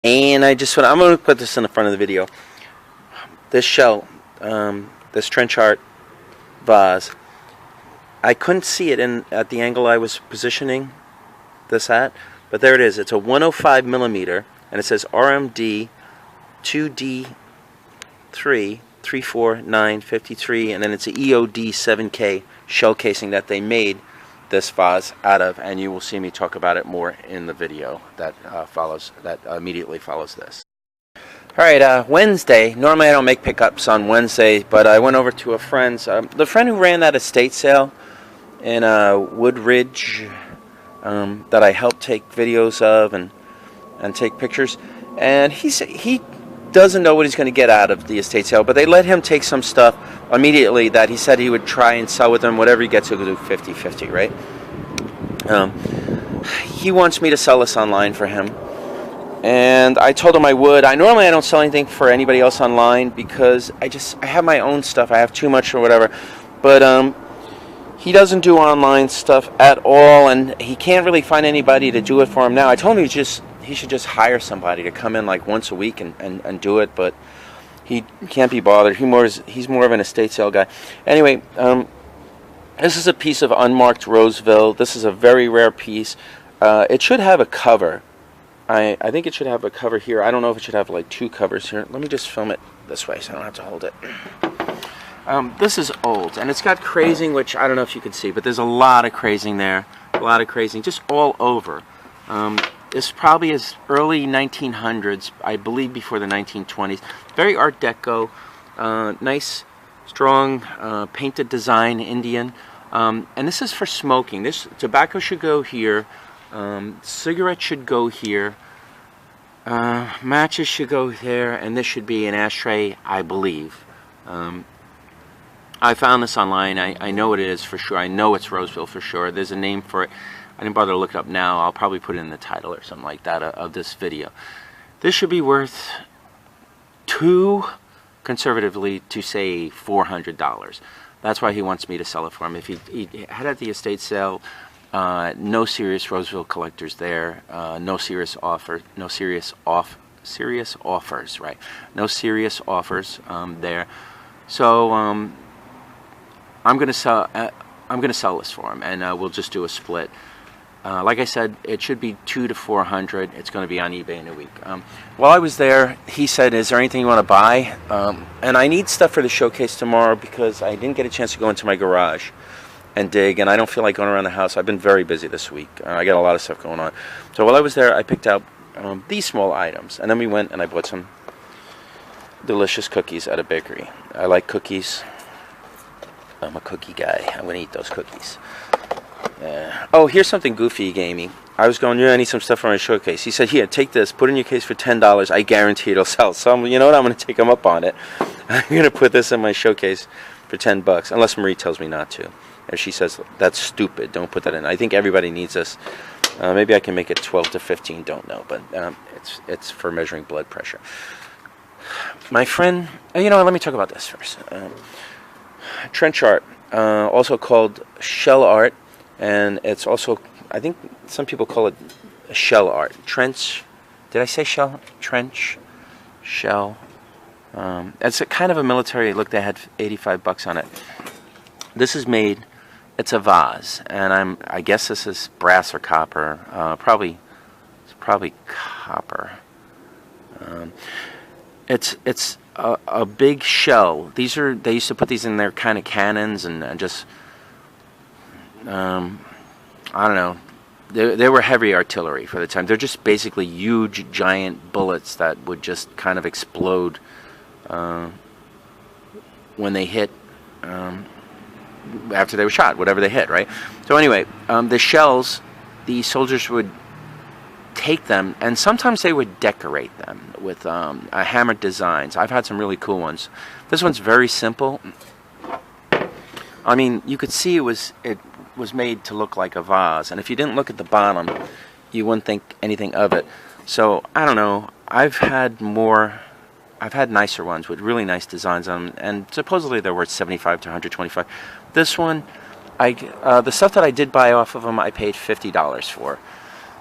And I'm going to put this in the front of the video. This shell, this trench art vase, I couldn't see it at the angle I was positioning this at, but there it is. It's a 105 millimeter, and it says RMD 2D3 34953, and then it's an EOD 7K shell casing that they made this vase out of, and you will see me talk about it more in the video that immediately follows this. Alright, Wednesday. Normally I don't make pickups on Wednesday, but I went over to a friend's, the friend who ran that estate sale in Woodridge, that I helped take videos of and take pictures, and he doesn't know what he's going to get out of the estate sale, but they let him take some stuff immediately that he said he would try and sell with them. Whatever he gets, he'll do 50-50, right? He wants me to sell this online for him, and I told him I would. Normally I don't sell anything for anybody else online because I have my own stuff. I have too much or whatever, but he doesn't do online stuff at all, and he can't really find anybody to do it for him now. I told him he should just hire somebody to come in like once a week and do it, but he can't be bothered. He's more of an estate sale guy. Anyway, this is a piece of unmarked Roseville. This is a very rare piece. It should have a cover. I think it should have a cover here. I don't know if it should have like two covers here. Let me just film it this way so I don't have to hold it. This is old, and it's got crazing, which I don't know if you can see, but there's a lot of crazing there. A lot of crazing just all over. This probably is early 1900s, I believe before the 1920s. Very Art Deco, nice, strong, painted design, Indian. And this is for smoking. This tobacco should go here. Cigarette should go here. Matches should go there, and this should be an ashtray, I believe. I found this online. I know what it is for sure. I know it's Roseville for sure. There's a name for it. I didn't bother to look it up now. I'll probably put it in the title or something like that of this video. This should be worth conservatively to say $400. That's why he wants me to sell it for him. If he had at the estate sale, no serious Roseville collectors there, no serious offers, right? No serious offers there. So I'm gonna sell this for him, and we'll just do a split. Like I said, it should be $200 to $400. It's going to be on eBay in a week. While I was there, he said, "Is there anything you want to buy?" And I need stuff for the showcase tomorrow because I didn't get a chance to go into my garage and dig, and I don't feel like going around the house. I've been very busy this week. I got a lot of stuff going on. So while I was there, I picked out these small items, and then we went and I bought some delicious cookies at a bakery. I like cookies. I'm a cookie guy. I'm going to eat those cookies. Oh, here's something goofy he gave me. I was going, I need some stuff for my showcase. He said, "Here, take this. Put it in your case for $10. I guarantee it'll sell." So, you know what? I'm going to take him up on it. I'm going to put this in my showcase for $10, unless Marie tells me not to. If she says, "That's stupid, don't put that in." I think everybody needs this. Maybe I can make it 12 to 15, don't know. But it's for measuring blood pressure. My friend, you know, let me talk about this first. Trench art, also called shell art. And it's also, I think some people call it shell art. Trench, did I say shell? Trench, shell. It's a kind of a military look. They had $85 on it. This is made, it's a vase, and I guess this is brass or copper. It's probably copper. It's a big shell. They used to put these in their kind of cannons and just. I don't know. They were heavy artillery for the time. They're just basically huge, giant bullets that would just kind of explode when they hit, after they were shot, whatever they hit, right? So anyway, the shells, the soldiers would take them, and sometimes they would decorate them with hammered designs. I've had some really cool ones. This one's very simple. I mean, you could see it was made to look like a vase, and if you didn't look at the bottom, you wouldn't think anything of it. So I don't know. I've had nicer ones with really nice designs on them, and supposedly they're worth $75 to $125. This one, the stuff that I did buy off of them, I paid $50 for.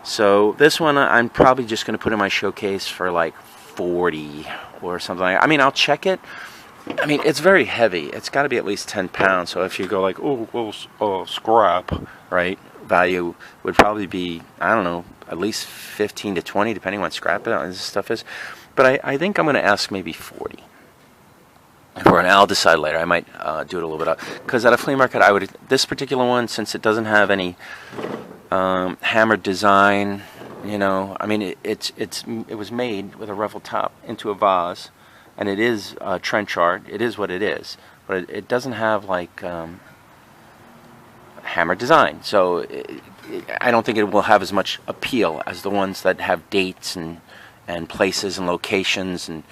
So this one I'm probably just going to put in my showcase for like 40 or something. I mean, I'll check it. I mean, it's very heavy. It's got to be at least 10 pounds. So if you go like, oh, well, scrap, right? Value would probably be, I don't know, at least 15 to 20, depending on what scrap this stuff is. But I think I'm going to ask maybe 40. And I'll decide later. I might do it a little bit up. Because at a flea market, this particular one, since it doesn't have any hammered design, you know, I mean, it was made with a ruffled top into a vase. And it is trench art. It is what it is. But it doesn't have like hammered design. So I don't think it will have as much appeal as the ones that have dates and places and locations and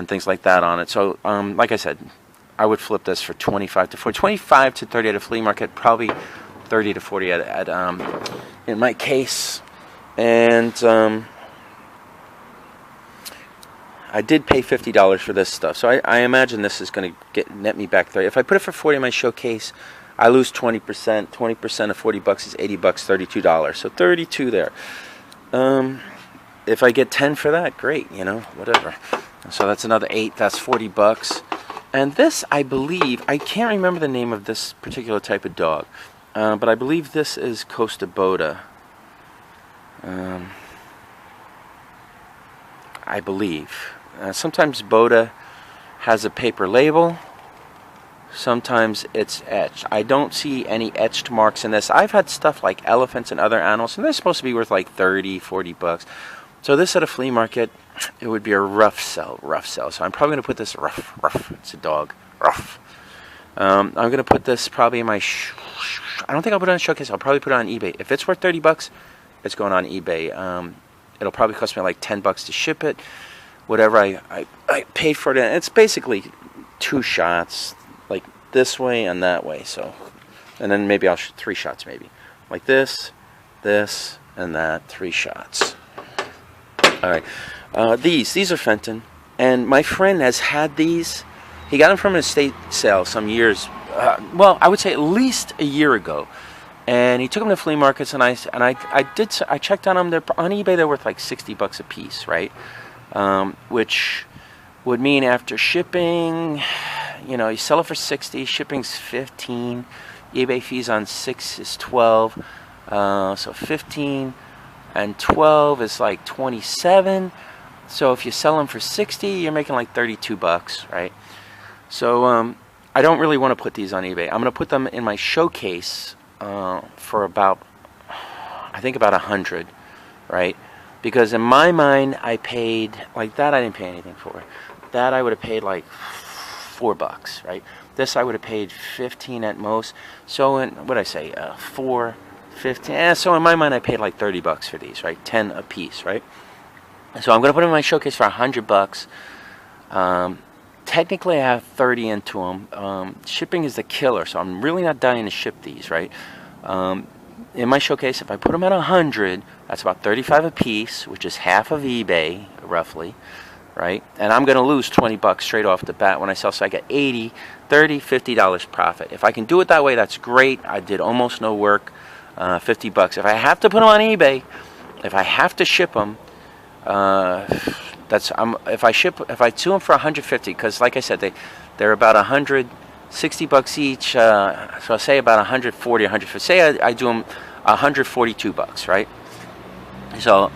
things like that on it. So like I said, I would flip this for 25 to 40. 25 to 30 at a flea market, probably 30 to 40 in my case. And I did pay $50 for this stuff, so I imagine this is going to net me back 30. If I put it for 40 in my showcase, I lose 20%. 20% of 40 bucks is 80 bucks, $32. So 32 there. If I get 10 for that, great, you know, whatever. So that's another 8. That's 40 bucks. And this, I believe, I can't remember the name of this particular type of dog, but I believe this is Kosta Boda. I believe. Sometimes Boda has a paper label. Sometimes it's etched. I don't see any etched marks in this. I've had stuff like elephants and other animals, and they're supposed to be worth like 30, 40 bucks. So this at a flea market, it would be a rough sell. So I'm probably going to put this rough. It's a dog. Rough. I'm going to put this probably in my... I don't think I'll put it on a showcase. I'll probably put it on eBay. If it's worth 30 bucks, it's going on eBay. It'll probably cost me like 10 bucks to ship it. Whatever I paid for it. And it's basically 2 shots, like this way and that way. So, and then maybe I'll shoot 3 shots, maybe like this, and that. 3 shots. All right. These are Fenton, and my friend has had these. He got them from an estate sale some years. Well, I would say at least a year ago. And he took them to flea markets, and I checked on them. They're on eBay. They're worth like 60 bucks a piece, right? Which would mean after shipping, you know, you sell it for 60. Shipping's 15. eBay fees on 6 is 12. So 15 and 12 is like 27. So if you sell them for 60, you're making like 32 bucks, right? So I don't really want to put these on eBay. I'm going to put them in my showcase. For about, I think about 100, right? Because in my mind, I paid, like that I didn't pay anything for. That I would have paid like 4 bucks, right? This I would have paid 15 at most. So in, what did I say, 4, 15, so in my mind I paid like 30 bucks for these, right? 10 a piece, right? So I'm going to put them in my showcase for 100 bucks. Technically, I have 30 into them. Shipping is the killer, so I'm really not dying to ship these, right? In my showcase, if I put them at 100, that's about 35 a piece, which is half of eBay, roughly, right? And I'm going to lose 20 bucks straight off the bat when I sell, so I get 80, 30, $50 profit. If I can do it that way, that's great. I did almost no work, 50 bucks. If I have to put them on eBay, if I have to ship them, if I do them for 150, because like I said, they're about 160 bucks each. So I'll say about 140, 150. Say I do them 142 bucks, right? So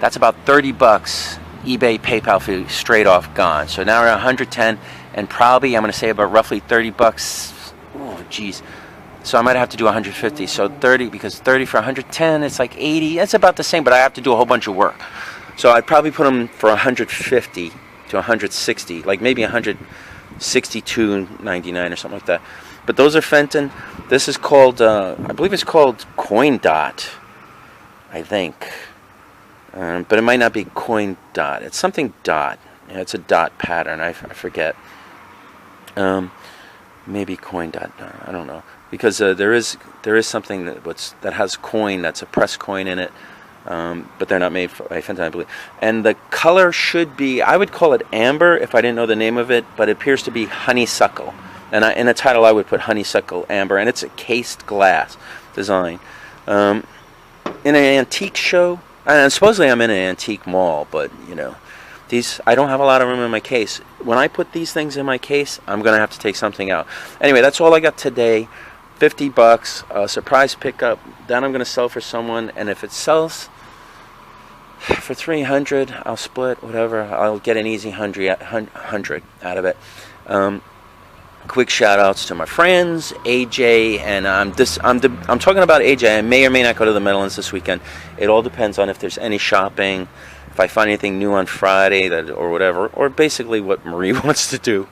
that's about 30 bucks eBay, PayPal fee straight off gone. So now we're at 110, and probably I'm going to say about roughly 30 bucks. Oh, geez. So I might have to do 150. So 30, because 30 for 110, it's like 80. That's about the same, but I have to do a whole bunch of work. So I'd probably put them for 150 to 160, like maybe 162.99 or something like that. But those are Fenton. This is called, I believe it's called Coin Dot, I think. But it might not be Coin Dot. It's something dot. Yeah, it's a dot pattern. I forget. Maybe Coin Dot. I don't know, because there is something that has coin, that's a pressed coin in it. But they're not made by Fenton, I believe. And the color should be, I would call it amber if I didn't know the name of it, but it appears to be honeysuckle. And in the title I would put honeysuckle amber, and it's a cased glass design. in an antique show, and supposedly I'm in an antique mall, but you know, these, I don't have a lot of room in my case. When I put these things in my case, I'm gonna have to take something out. Anyway, that's all I got today. $50, a surprise pickup. That I'm gonna sell for someone, and if it sells for $300, I'll split whatever. I'll get an easy 100 out of it. Quick shout outs to my friends, AJ, and I'm talking about AJ. I may or may not go to the Meadowlands this weekend. It all depends on if there's any shopping, if I find anything new on Friday that or whatever, or basically what Marie wants to do.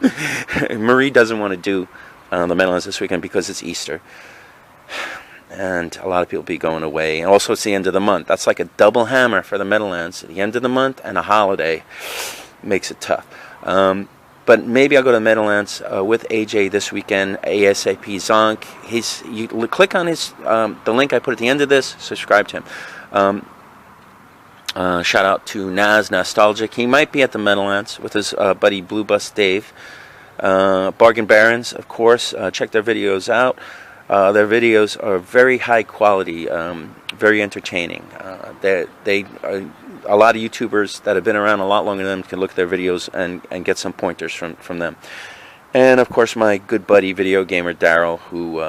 Marie doesn't want to do the Meadowlands this weekend because it's Easter, and a lot of people be going away. And also, it's the end of the month. That's like a double hammer for the Meadowlands. The end of the month and a holiday makes it tough. But maybe I'll go to Meadowlands with AJ this weekend. ASAP Zonk. You click on his the link I put at the end of this. Subscribe to him. Shout out to Naztalgic. He might be at the Meadowlands with his buddy Blue Bus Dave. Bargain Barons, of course. Check their videos out. Their videos are very high quality, very entertaining. They are, a lot of YouTubers that have been around a lot longer than them can look at their videos and get some pointers from them. And of course, my good buddy VideoGamerDaryll, who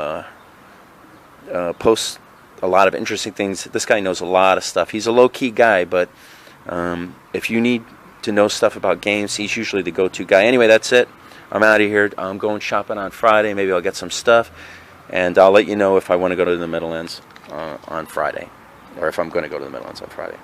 posts a lot of interesting things. This guy knows a lot of stuff. He's a low-key guy, but if you need to know stuff about games, he's usually the go-to guy. Anyway, that's it. I'm out of here. I'm going shopping on Friday. Maybe I'll get some stuff, and I'll let you know if I want to go to the Meadowlands on Friday, or if I'm going to go to the Meadowlands on Friday.